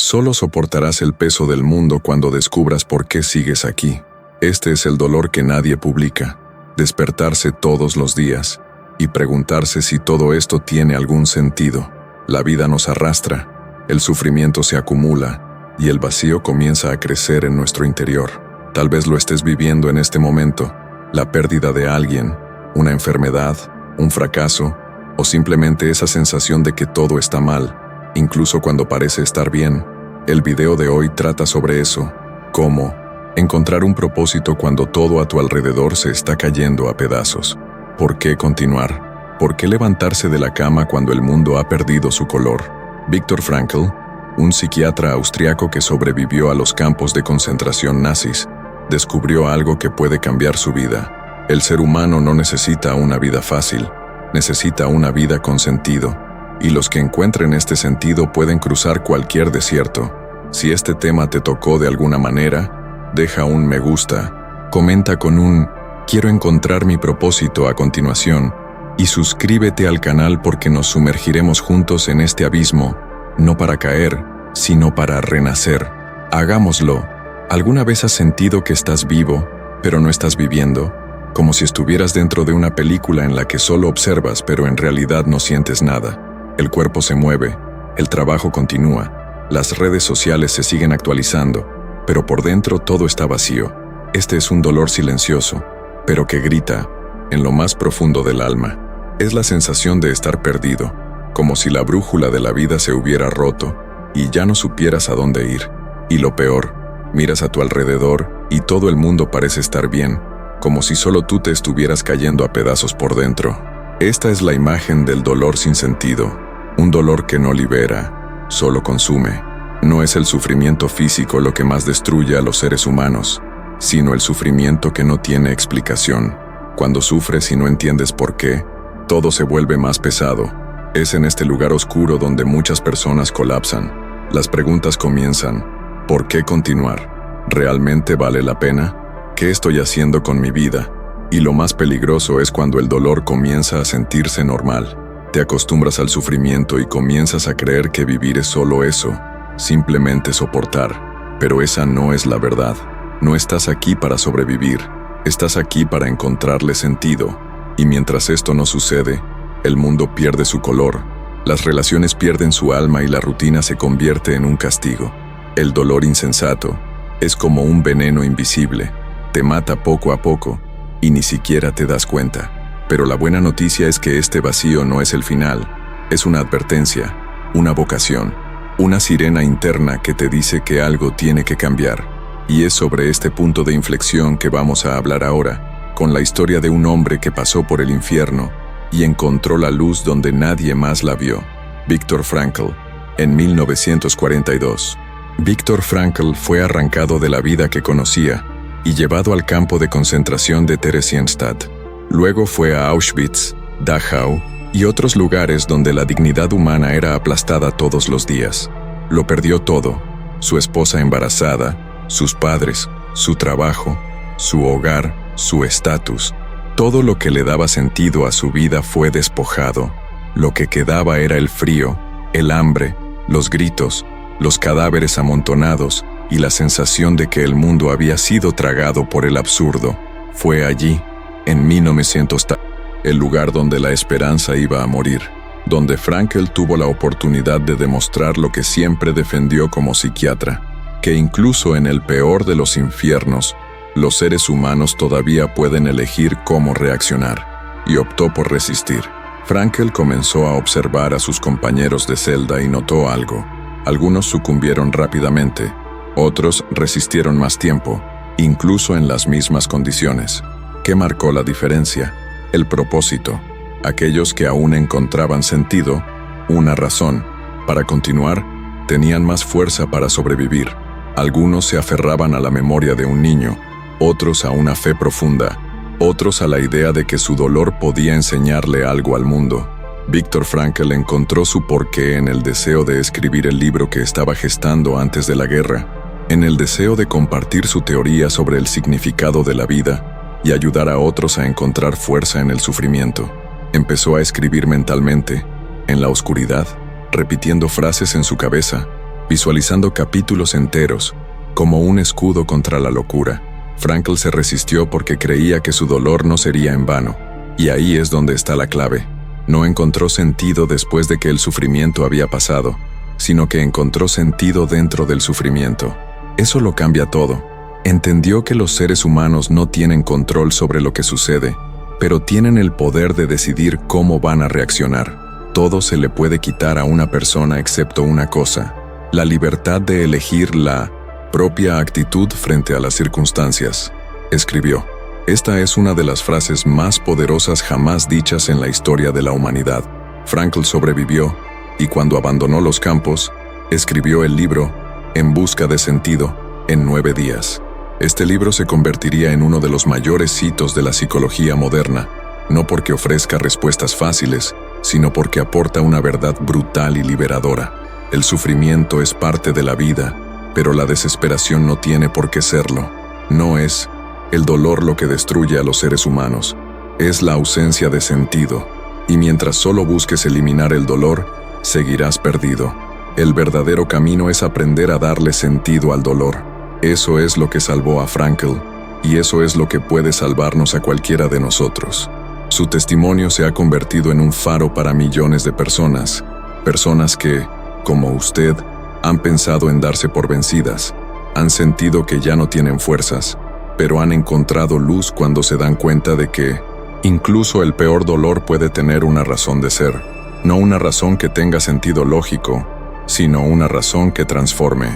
Solo soportarás el peso del mundo cuando descubras por qué sigues aquí. Este es el dolor que nadie publica. Despertarse todos los días y preguntarse si todo esto tiene algún sentido. La vida nos arrastra, el sufrimiento se acumula y el vacío comienza a crecer en nuestro interior. Tal vez lo estés viviendo en este momento, la pérdida de alguien, una enfermedad, un fracaso, o simplemente esa sensación de que todo está mal, incluso cuando parece estar bien. El video de hoy trata sobre eso, cómo encontrar un propósito cuando todo a tu alrededor se está cayendo a pedazos. ¿Por qué continuar? ¿Por qué levantarse de la cama cuando el mundo ha perdido su color? Viktor Frankl, un psiquiatra austriaco que sobrevivió a los campos de concentración nazis, descubrió algo que puede cambiar su vida. El ser humano no necesita una vida fácil, necesita una vida con sentido, y los que encuentren este sentido pueden cruzar cualquier desierto. Si este tema te tocó de alguna manera, deja un me gusta, comenta con un quiero encontrar mi propósito a continuación, y suscríbete al canal porque nos sumergiremos juntos en este abismo, no para caer, sino para renacer. Hagámoslo. ¿Alguna vez has sentido que estás vivo, pero no estás viviendo? Como si estuvieras dentro de una película en la que solo observas, pero en realidad no sientes nada. El cuerpo se mueve, el trabajo continúa, las redes sociales se siguen actualizando, pero por dentro todo está vacío. Este es un dolor silencioso, pero que grita en lo más profundo del alma. Es la sensación de estar perdido, como si la brújula de la vida se hubiera roto y ya no supieras a dónde ir. Y lo peor, miras a tu alrededor y todo el mundo parece estar bien, como si solo tú te estuvieras cayendo a pedazos por dentro. Esta es la imagen del dolor sin sentido, un dolor que no libera, solo consume. No es el sufrimiento físico lo que más destruye a los seres humanos, sino el sufrimiento que no tiene explicación. Cuando sufres y no entiendes por qué, todo se vuelve más pesado. Es en este lugar oscuro donde muchas personas colapsan. Las preguntas comienzan: ¿por qué continuar? ¿Realmente vale la pena? ¿Qué estoy haciendo con mi vida? Y lo más peligroso es cuando el dolor comienza a sentirse normal. Te acostumbras al sufrimiento y comienzas a creer que vivir es solo eso, simplemente soportar. Pero esa no es la verdad. No estás aquí para sobrevivir, estás aquí para encontrarle sentido. Y mientras esto no sucede, el mundo pierde su color, las relaciones pierden su alma y la rutina se convierte en un castigo. El dolor insensato es como un veneno invisible, te mata poco a poco y ni siquiera te das cuenta. Pero la buena noticia es que este vacío no es el final, es una advertencia, una vocación, una sirena interna que te dice que algo tiene que cambiar. Y es sobre este punto de inflexión que vamos a hablar ahora, con la historia de un hombre que pasó por el infierno y encontró la luz donde nadie más la vio. Viktor Frankl, en 1942. Viktor Frankl fue arrancado de la vida que conocía y llevado al campo de concentración de Theresienstadt. Luego fue a Auschwitz, Dachau y otros lugares donde la dignidad humana era aplastada todos los días. Lo perdió todo: su esposa embarazada, sus padres, su trabajo, su hogar, su estatus. Todo lo que le daba sentido a su vida fue despojado. Lo que quedaba era el frío, el hambre, los gritos, los cadáveres amontonados y la sensación de que el mundo había sido tragado por el absurdo. Fue allí, en 1900, el lugar donde la esperanza iba a morir, donde Frankl tuvo la oportunidad de demostrar lo que siempre defendió como psiquiatra, que incluso en el peor de los infiernos, los seres humanos todavía pueden elegir cómo reaccionar, y optó por resistir. Frankl comenzó a observar a sus compañeros de celda y notó algo. Algunos sucumbieron rápidamente, otros resistieron más tiempo, incluso en las mismas condiciones. ¿Qué marcó la diferencia? El propósito. Aquellos que aún encontraban sentido, una razón para continuar, tenían más fuerza para sobrevivir. Algunos se aferraban a la memoria de un niño, otros a una fe profunda, otros a la idea de que su dolor podía enseñarle algo al mundo. Viktor Frankl encontró su porqué en el deseo de escribir el libro que estaba gestando antes de la guerra, en el deseo de compartir su teoría sobre el significado de la vida y ayudar a otros a encontrar fuerza en el sufrimiento. Empezó a escribir mentalmente, en la oscuridad, repitiendo frases en su cabeza, visualizando capítulos enteros, como un escudo contra la locura. Frankl se resistió porque creía que su dolor no sería en vano, y ahí es donde está la clave. No encontró sentido después de que el sufrimiento había pasado, sino que encontró sentido dentro del sufrimiento. Eso lo cambia todo. Entendió que los seres humanos no tienen control sobre lo que sucede, pero tienen el poder de decidir cómo van a reaccionar. Todo se le puede quitar a una persona excepto una cosa: la libertad de elegir la propia actitud frente a las circunstancias. Escribió. Esta es una de las frases más poderosas jamás dichas en la historia de la humanidad. Frankl sobrevivió, y cuando abandonó los campos, escribió el libro En busca de sentido, en 9 días. Este libro se convertiría en uno de los mayores hitos de la psicología moderna, no porque ofrezca respuestas fáciles, sino porque aporta una verdad brutal y liberadora. El sufrimiento es parte de la vida, pero la desesperación no tiene por qué serlo. No es el dolor lo que destruye a los seres humanos, es la ausencia de sentido, y mientras solo busques eliminar el dolor, seguirás perdido. El verdadero camino es aprender a darle sentido al dolor. Eso es lo que salvó a Frankl, y eso es lo que puede salvarnos a cualquiera de nosotros. Su testimonio se ha convertido en un faro para millones de personas que, como usted, han pensado en darse por vencidas, han sentido que ya no tienen fuerzas, pero han encontrado luz cuando se dan cuenta de que incluso el peor dolor puede tener una razón de ser, no una razón que tenga sentido lógico, sino una razón que transforme.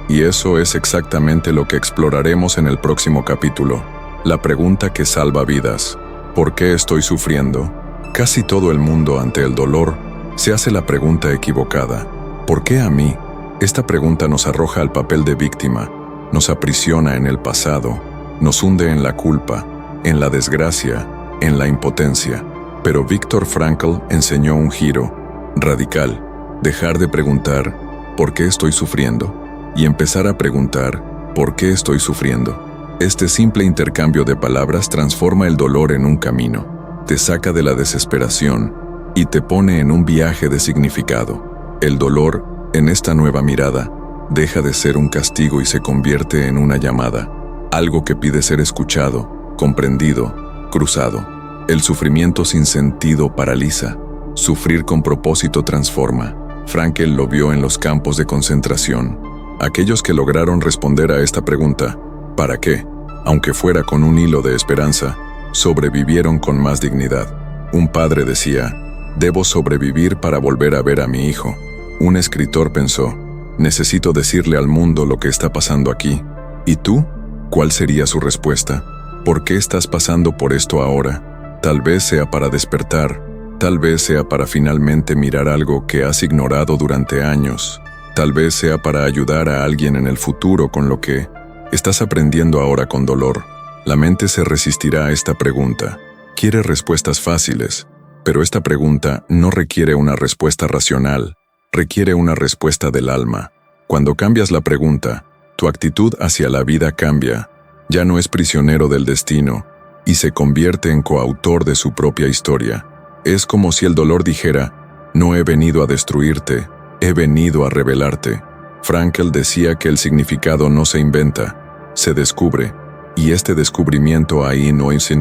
Y eso es exactamente lo que exploraremos en el próximo capítulo, la pregunta que salva vidas. ¿Por qué estoy sufriendo? Casi todo el mundo ante el dolor se hace la pregunta equivocada. ¿Por qué a mí? Esta pregunta nos arroja al papel de víctima, nos aprisiona en el pasado, nos hunde en la culpa, en la desgracia, en la impotencia. Pero Viktor Frankl enseñó un giro radical: dejar de preguntar ¿por qué estoy sufriendo? Y empezar a preguntar ¿por qué estoy sufriendo? Este simple intercambio de palabras transforma el dolor en un camino, te saca de la desesperación y te pone en un viaje de significado. El dolor, en esta nueva mirada, deja de ser un castigo y se convierte en una llamada, algo que pide ser escuchado, comprendido, cruzado. El sufrimiento sin sentido paraliza, sufrir con propósito transforma. Frankl lo vio en los campos de concentración. Aquellos que lograron responder a esta pregunta, ¿para qué?, aunque fuera con un hilo de esperanza, sobrevivieron con más dignidad. Un padre decía, debo sobrevivir para volver a ver a mi hijo. Un escritor pensó, necesito decirle al mundo lo que está pasando aquí. ¿Y tú? ¿Cuál sería su respuesta? ¿Por qué estás pasando por esto ahora? Tal vez sea para despertar, tal vez sea para finalmente mirar algo que has ignorado durante años, tal vez sea para ayudar a alguien en el futuro con lo que estás aprendiendo ahora con dolor. La mente se resistirá a esta pregunta. Quiere respuestas fáciles, pero esta pregunta no requiere una respuesta racional, requiere una respuesta del alma. Cuando cambias la pregunta, tu actitud hacia la vida cambia. Ya no es prisionero del destino y se convierte en coautor de su propia historia. Es como si el dolor dijera, no he venido a destruirte, he venido a revelarte. Frankl decía que el significado no se inventa, se descubre, y este descubrimiento ahí no es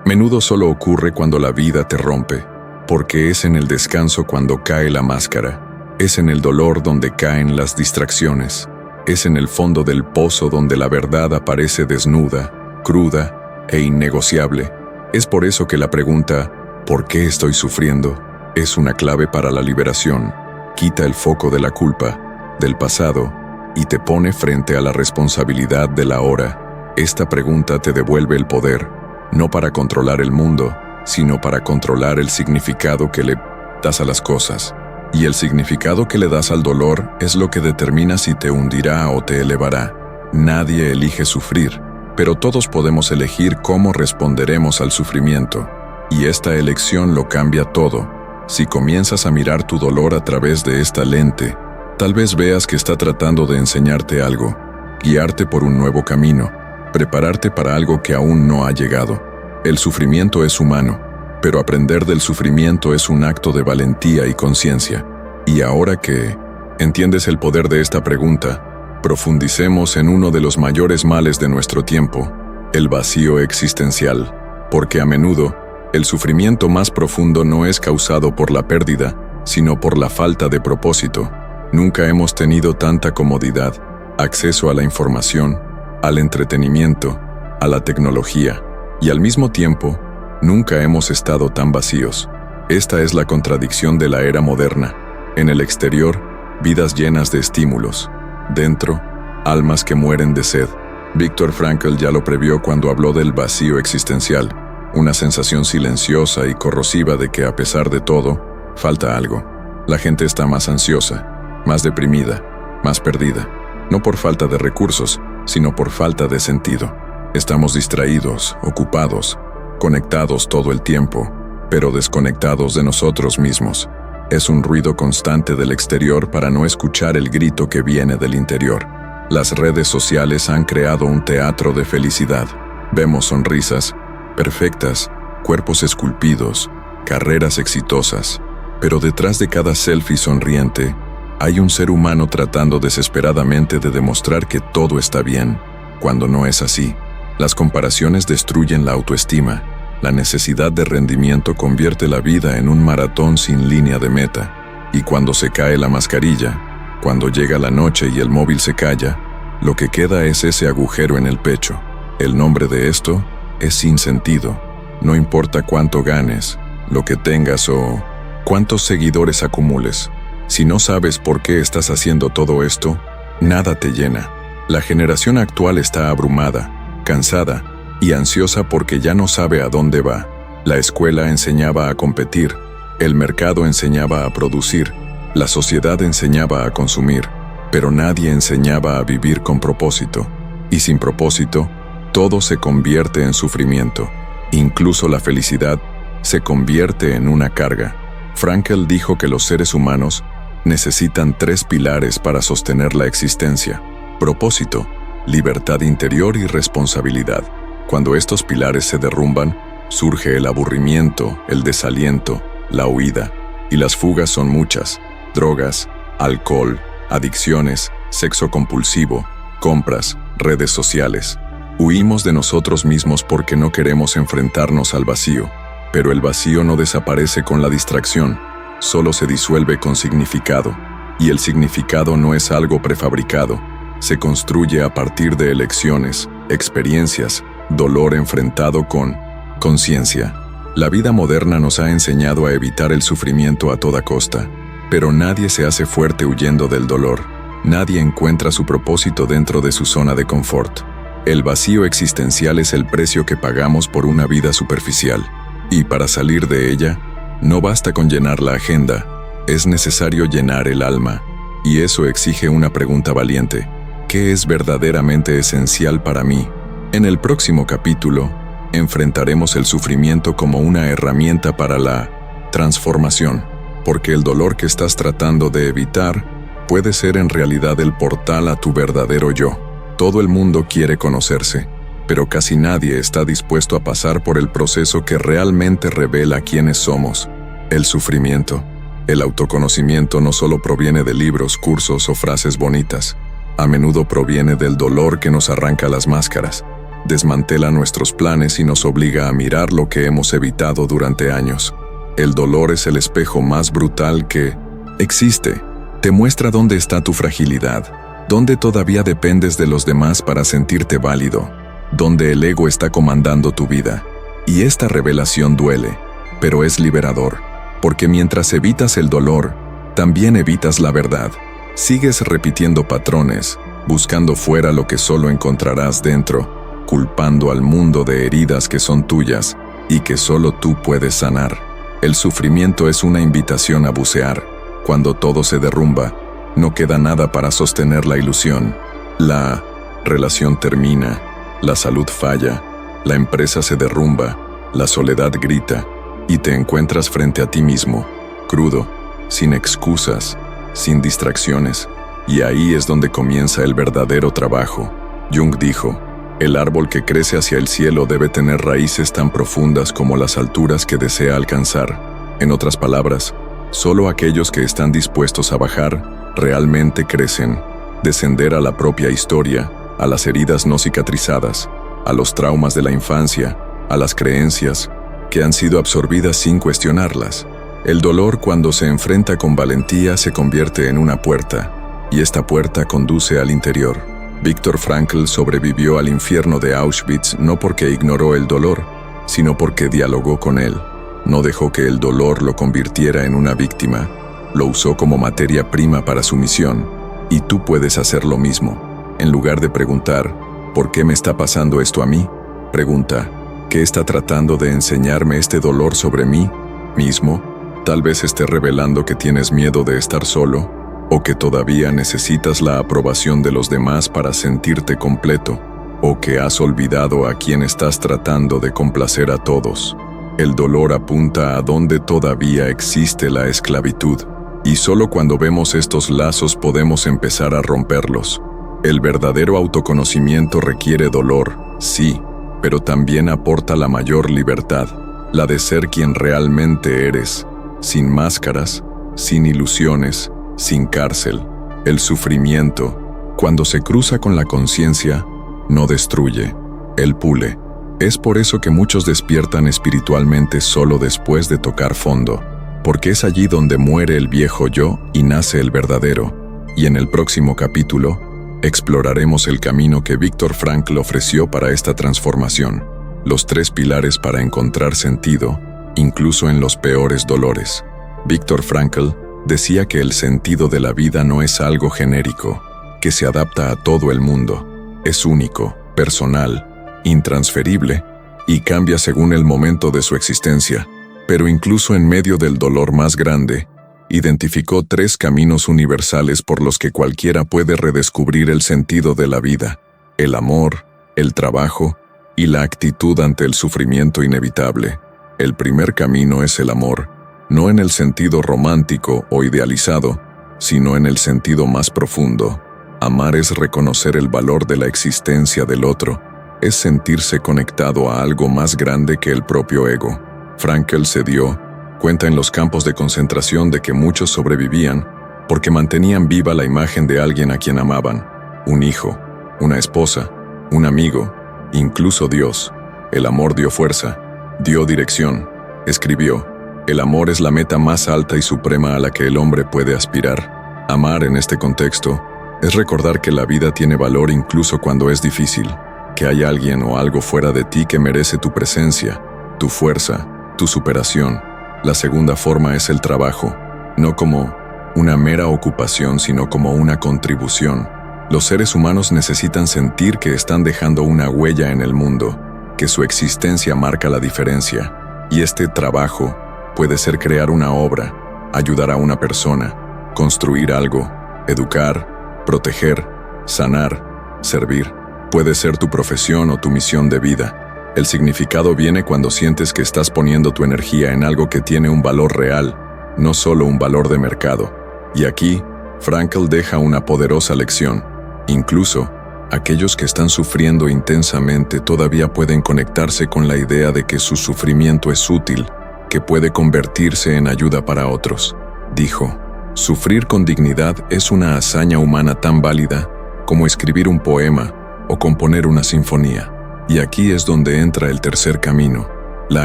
menudo solo ocurre cuando la vida te rompe, porque es en el descanso cuando cae la máscara, es en el dolor donde caen las distracciones, es en el fondo del pozo donde la verdad aparece desnuda, cruda e innegociable. Es por eso que la pregunta, ¿por qué estoy sufriendo?, es una clave para la liberación. Quita el foco de la culpa, del pasado, y te pone frente a la responsabilidad del ahora. Esta pregunta te devuelve el poder, no para controlar el mundo, sino para controlar el significado que le das a las cosas. Y el significado que le das al dolor es lo que determina si te hundirá o te elevará. Nadie elige sufrir, pero todos podemos elegir cómo responderemos al sufrimiento. Y esta elección lo cambia todo. Si comienzas a mirar tu dolor a través de esta lente, tal vez veas que está tratando de enseñarte algo, guiarte por un nuevo camino, prepararte para algo que aún no ha llegado. El sufrimiento es humano, pero aprender del sufrimiento es un acto de valentía y conciencia. Y ahora que ¿Entiendes el poder de esta pregunta? Profundicemos en uno de los mayores males de nuestro tiempo, el vacío existencial, porque a menudo el sufrimiento más profundo no es causado por la pérdida, sino por la falta de propósito. Nunca hemos tenido tanta comodidad, acceso a la información, al entretenimiento, a la tecnología, y al mismo tiempo, nunca hemos estado tan vacíos. Esta es la contradicción de la era moderna. En el exterior, vidas llenas de estímulos. Dentro, almas que mueren de sed. Viktor Frankl ya lo previó cuando habló del vacío existencial, una sensación silenciosa y corrosiva de que a pesar de todo, falta algo. La gente está más ansiosa, más deprimida, más perdida, no por falta de recursos, sino por falta de sentido. Estamos distraídos, ocupados, conectados todo el tiempo, pero desconectados de nosotros mismos. Es un ruido constante del exterior para no escuchar el grito que viene del interior. Las redes sociales han creado un teatro de felicidad. Vemos sonrisas perfectas, cuerpos esculpidos, carreras exitosas, pero detrás de cada selfie sonriente, hay un ser humano tratando desesperadamente de demostrar que todo está bien, cuando no es así. Las comparaciones destruyen la autoestima. La necesidad de rendimiento convierte la vida en un maratón sin línea de meta. Y cuando se cae la mascarilla, cuando llega la noche y el móvil se calla, lo que queda es ese agujero en el pecho. El nombre de esto es sin sentido. No importa cuánto ganes, lo que tengas o cuántos seguidores acumules. Si no sabes por qué estás haciendo todo esto, nada te llena. La generación actual está abrumada, cansada y ansiosa porque ya no sabe a dónde va. La escuela enseñaba a competir, el mercado enseñaba a producir, la sociedad enseñaba a consumir, pero nadie enseñaba a vivir con propósito. Y sin propósito, todo se convierte en sufrimiento. Incluso la felicidad se convierte en una carga. Frankl dijo que los seres humanos necesitan 3 pilares para sostener la existencia: propósito, libertad interior y responsabilidad. Cuando estos pilares se derrumban, surge el aburrimiento, el desaliento, la huida. Y las fugas son muchas: drogas, alcohol, adicciones, sexo compulsivo, compras, redes sociales. Huimos de nosotros mismos porque no queremos enfrentarnos al vacío. Pero el vacío no desaparece con la distracción, solo se disuelve con significado. Y el significado no es algo prefabricado, se construye a partir de elecciones, experiencias, dolor enfrentado con conciencia. La vida moderna nos ha enseñado a evitar el sufrimiento a toda costa, pero nadie se hace fuerte huyendo del dolor. Nadie encuentra su propósito dentro de su zona de confort. El vacío existencial es el precio que pagamos por una vida superficial. Y para salir de ella, no basta con llenar la agenda, es necesario llenar el alma. Y eso exige una pregunta valiente: ¿qué es verdaderamente esencial para mí? En el próximo capítulo, enfrentaremos el sufrimiento como una herramienta para la transformación, porque el dolor que estás tratando de evitar puede ser en realidad el portal a tu verdadero yo. Todo el mundo quiere conocerse, pero casi nadie está dispuesto a pasar por el proceso que realmente revela quiénes somos. El sufrimiento, el autoconocimiento no solo proviene de libros, cursos o frases bonitas. A menudo proviene del dolor que nos arranca las máscaras, desmantela nuestros planes y nos obliga a mirar lo que hemos evitado durante años. El dolor es el espejo más brutal que existe. Te muestra dónde está tu fragilidad, dónde todavía dependes de los demás para sentirte válido, donde el ego está comandando tu vida. Y esta revelación duele, pero es liberador, porque mientras evitas el dolor, también evitas la verdad. Sigues repitiendo patrones, buscando fuera lo que solo encontrarás dentro, culpando al mundo de heridas que son tuyas y que solo tú puedes sanar. El sufrimiento es una invitación a bucear. Cuando todo se derrumba, no queda nada para sostener la ilusión. La relación termina, la salud falla, la empresa se derrumba, la soledad grita, y te encuentras frente a ti mismo, crudo, sin excusas, sin distracciones. Y ahí es donde comienza el verdadero trabajo. Jung dijo: el árbol que crece hacia el cielo debe tener raíces tan profundas como las alturas que desea alcanzar. En otras palabras, solo aquellos que están dispuestos a bajar realmente crecen, descender a la propia historia, a las heridas no cicatrizadas, a los traumas de la infancia, a las creencias que han sido absorbidas sin cuestionarlas. El dolor, cuando se enfrenta con valentía, se convierte en una puerta, y esta puerta conduce al interior. Viktor Frankl sobrevivió al infierno de Auschwitz no porque ignoró el dolor, sino porque dialogó con él. No dejó que el dolor lo convirtiera en una víctima, lo usó como materia prima para su misión, y tú puedes hacer lo mismo. En lugar de preguntar, ¿por qué me está pasando esto a mí?, pregunta, ¿qué está tratando de enseñarme este dolor sobre mí mismo? Tal vez esté revelando que tienes miedo de estar solo, o que todavía necesitas la aprobación de los demás para sentirte completo, o que has olvidado a quién estás tratando de complacer a todos. El dolor apunta a donde todavía existe la esclavitud, y solo cuando vemos estos lazos podemos empezar a romperlos. El verdadero autoconocimiento requiere dolor, sí, pero también aporta la mayor libertad, la de ser quien realmente eres, sin máscaras, sin ilusiones, sin cárcel. El sufrimiento, cuando se cruza con la conciencia, no destruye, él pule. Es por eso que muchos despiertan espiritualmente solo después de tocar fondo, porque es allí donde muere el viejo yo y nace el verdadero. Y en el próximo capítulo, exploraremos el camino que Viktor Frankl ofreció para esta transformación, los 3 pilares para encontrar sentido, incluso en los peores dolores. Viktor Frankl decía que el sentido de la vida no es algo genérico, que se adapta a todo el mundo. Es único, personal, intransferible, y cambia según el momento de su existencia. Pero incluso en medio del dolor más grande, identificó 3 caminos universales por los que cualquiera puede redescubrir el sentido de la vida: el amor, el trabajo y la actitud ante el sufrimiento inevitable. El primer camino es el amor, no en el sentido romántico o idealizado, sino en el sentido más profundo. Amar es reconocer el valor de la existencia del otro, es sentirse conectado a algo más grande que el propio ego. Frankl se dio cuenta en los campos de concentración de que muchos sobrevivían porque mantenían viva la imagen de alguien a quien amaban: un hijo, una esposa, un amigo, incluso Dios. El amor dio fuerza, dio dirección. Escribió: el amor es la meta más alta y suprema a la que el hombre puede aspirar. Amar en este contexto es recordar que la vida tiene valor incluso cuando es difícil, que hay alguien o algo fuera de ti que merece tu presencia, tu fuerza, tu superación. La segunda forma es el trabajo, no como una mera ocupación, sino como una contribución. Los seres humanos necesitan sentir que están dejando una huella en el mundo, que su existencia marca la diferencia, y este trabajo puede ser crear una obra, ayudar a una persona, construir algo, educar, proteger, sanar, servir. Puede ser tu profesión o tu misión de vida. El significado viene cuando sientes que estás poniendo tu energía en algo que tiene un valor real, no solo un valor de mercado. Y aquí, Frankl deja una poderosa lección. Incluso, aquellos que están sufriendo intensamente todavía pueden conectarse con la idea de que su sufrimiento es útil, que puede convertirse en ayuda para otros. Dijo: sufrir con dignidad es una hazaña humana tan válida como escribir un poema o componer una sinfonía. Y aquí es donde entra el tercer camino, la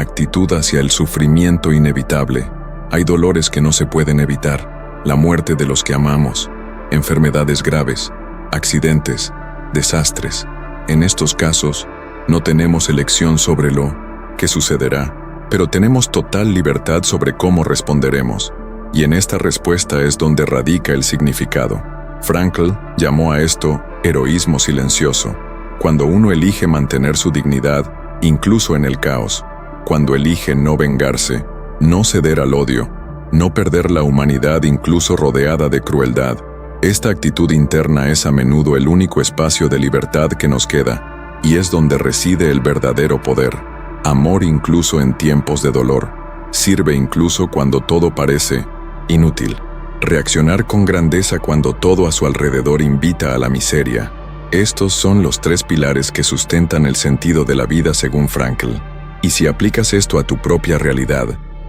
actitud hacia el sufrimiento inevitable. Hay dolores que no se pueden evitar: la muerte de los que amamos, enfermedades graves, accidentes, desastres. En estos casos, no tenemos elección sobre lo que sucederá, pero tenemos total libertad sobre cómo responderemos. Y en esta respuesta es donde radica el significado. Frankl llamó a esto heroísmo silencioso. Cuando uno elige mantener su dignidad, incluso en el caos, cuando elige no vengarse, no ceder al odio, no perder la humanidad incluso rodeada de crueldad. Esta actitud interna es a menudo el único espacio de libertad que nos queda, y es donde reside el verdadero poder. Amor incluso en tiempos de dolor. Sirve incluso cuando todo parece inútil. Reaccionar con grandeza cuando todo a su alrededor invita a la miseria. Estos son los 3 pilares que sustentan el sentido de la vida según Frankl. Y si aplicas esto a tu propia realidad,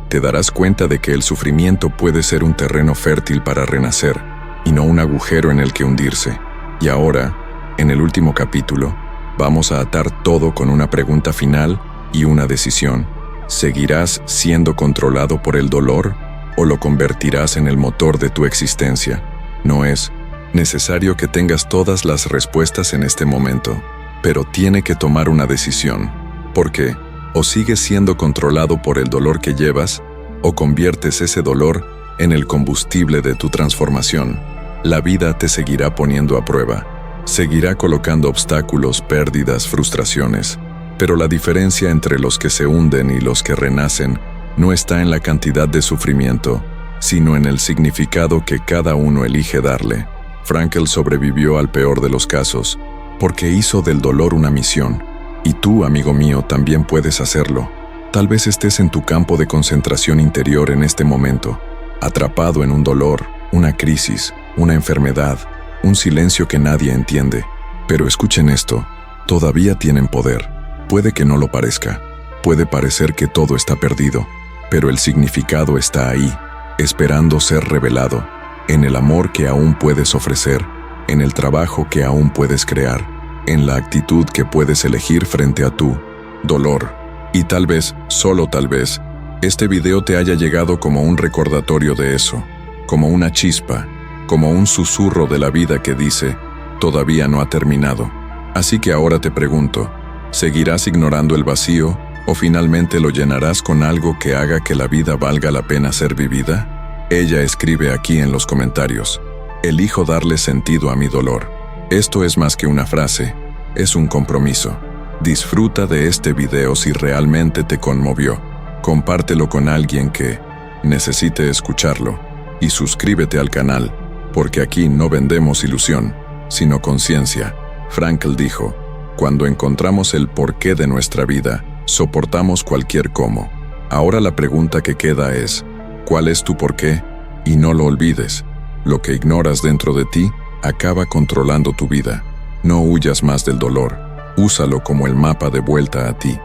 te darás cuenta de que el sufrimiento puede ser un terreno fértil para renacer, y no un agujero en el que hundirse. Y ahora, en el último capítulo, vamos a atar todo con una pregunta final y una decisión. ¿Seguirás siendo controlado por el dolor o lo convertirás en el motor de tu existencia? No es necesario que tengas todas las respuestas en este momento, pero tiene que tomar una decisión, porque o sigues siendo controlado por el dolor que llevas, o conviertes ese dolor en el combustible de tu transformación. La vida te seguirá poniendo a prueba, seguirá colocando obstáculos, pérdidas, frustraciones, pero la diferencia entre los que se hunden y los que renacen no está en la cantidad de sufrimiento, sino en el significado que cada uno elige darle. Frankl sobrevivió al peor de los casos, porque hizo del dolor una misión, y tú, amigo mío, también puedes hacerlo. Tal vez estés en tu campo de concentración interior en este momento, atrapado en un dolor, una crisis, una enfermedad, un silencio que nadie entiende. Pero escuchen esto, todavía tienen poder. Puede que no lo parezca, puede parecer que todo está perdido, pero el significado está ahí, esperando ser revelado, en el amor que aún puedes ofrecer, en el trabajo que aún puedes crear, en la actitud que puedes elegir frente a tu dolor. Y tal vez, solo tal vez, este video te haya llegado como un recordatorio de eso, como una chispa, como un susurro de la vida que dice, todavía no ha terminado. Así que ahora te pregunto, ¿seguirás ignorando el vacío o finalmente lo llenarás con algo que haga que la vida valga la pena ser vivida? Ella escribe aquí en los comentarios, elijo darle sentido a mi dolor. Esto es más que una frase, es un compromiso. Disfruta de este video si realmente te conmovió. Compártelo con alguien que necesite escucharlo. Y suscríbete al canal, porque aquí no vendemos ilusión, sino conciencia. Frankl dijo, cuando encontramos el porqué de nuestra vida, soportamos cualquier cómo. Ahora la pregunta que queda es, ¿cuál es tu porqué? Y no lo olvides, lo que ignoras dentro de ti acaba controlando tu vida. No huyas más del dolor, úsalo como el mapa de vuelta a ti.